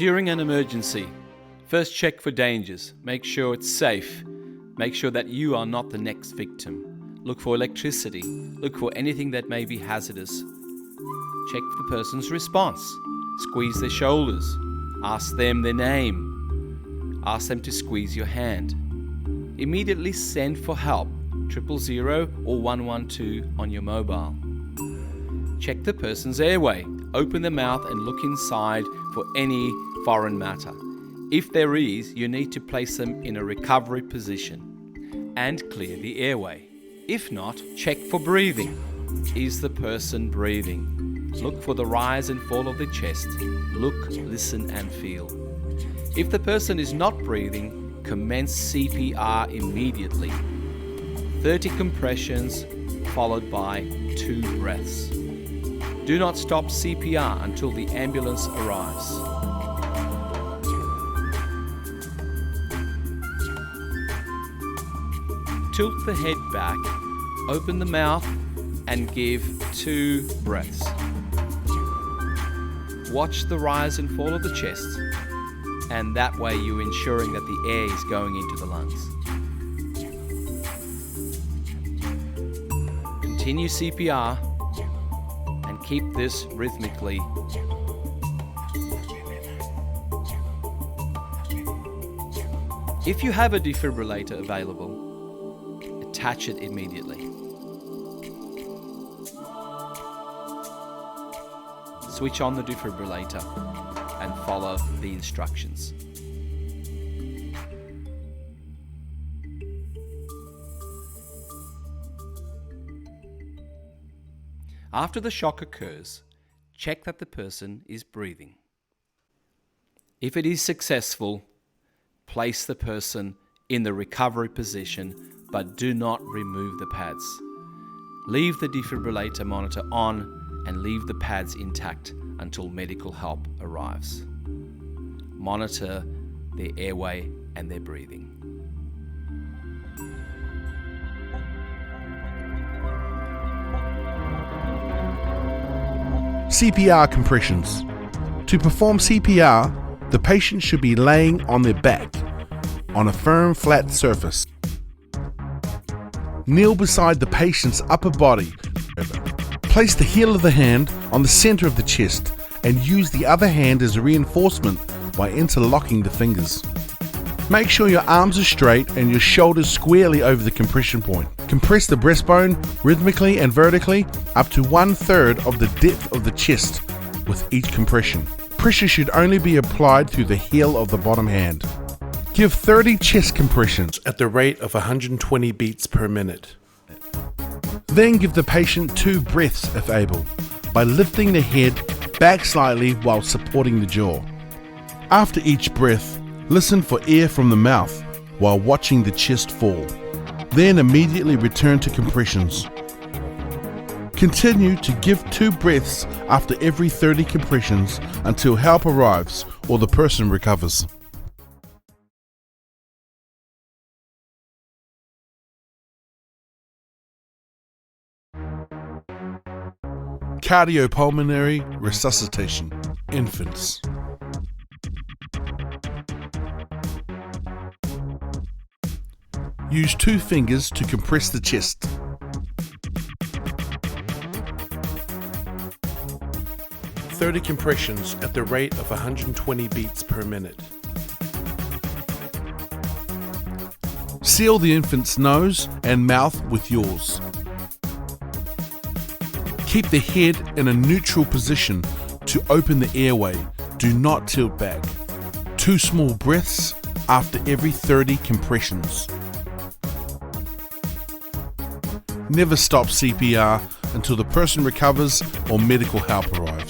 During an emergency, first check for dangers. Make sure it's safe. Make sure that you are not the next victim. Look for electricity. Look for anything that may be hazardous. Check the person's response. Squeeze their shoulders. Ask them their name. Ask them to squeeze your hand. Immediately send for help, 000 or 112 on your mobile. Check the person's airway. Open the mouth and look inside for any foreign matter. If there is, you need to place them in a recovery position and clear the airway. If not, check for breathing. Is the person breathing? Look for the rise and fall of the chest. Look, listen and feel. If the person is not breathing, commence CPR immediately. 30 compressions followed by 2 breaths. Do not stop CPR until the ambulance arrives. Tilt the head back, open the mouth and give 2 breaths. Watch the rise and fall of the chest, and that way you're ensuring that the air is going into the lungs. Continue CPR and keep this rhythmically. If you have a defibrillator available, attach it immediately. Switch on the defibrillator and follow the instructions. After the shock occurs, check that the person is breathing. If it is successful, place the person in the recovery position, but do not remove the pads. Leave the defibrillator monitor on and leave the pads intact until medical help arrives. Monitor their airway and their breathing. CPR compressions. To perform CPR, the patient should be laying on their back on a firm, flat surface. Kneel beside the patient's upper body. Place the heel of the hand on the center of the chest and use the other hand as a reinforcement by interlocking the fingers. Make sure your arms are straight and your shoulders squarely over the compression point. Compress the breastbone rhythmically and vertically up to 1/3 of the depth of the chest with each compression. Pressure should only be applied through the heel of the bottom hand. Give 30 chest compressions at the rate of 120 beats per minute. Then give the patient 2 breaths if able, by lifting the head back slightly while supporting the jaw. After each breath, listen for air from the mouth while watching the chest fall. Then immediately return to compressions. Continue to give 2 breaths after every 30 compressions until help arrives or the person recovers. Cardiopulmonary resuscitation. Infants. Use 2 fingers to compress the chest. "30 compressions at the rate of 120 beats per minute. Seal the infant's nose and mouth with yours. Keep the head in a neutral position to open the airway. Do not tilt back. 2 small breaths after every 30 compressions. Never stop CPR until the person recovers or medical help arrives.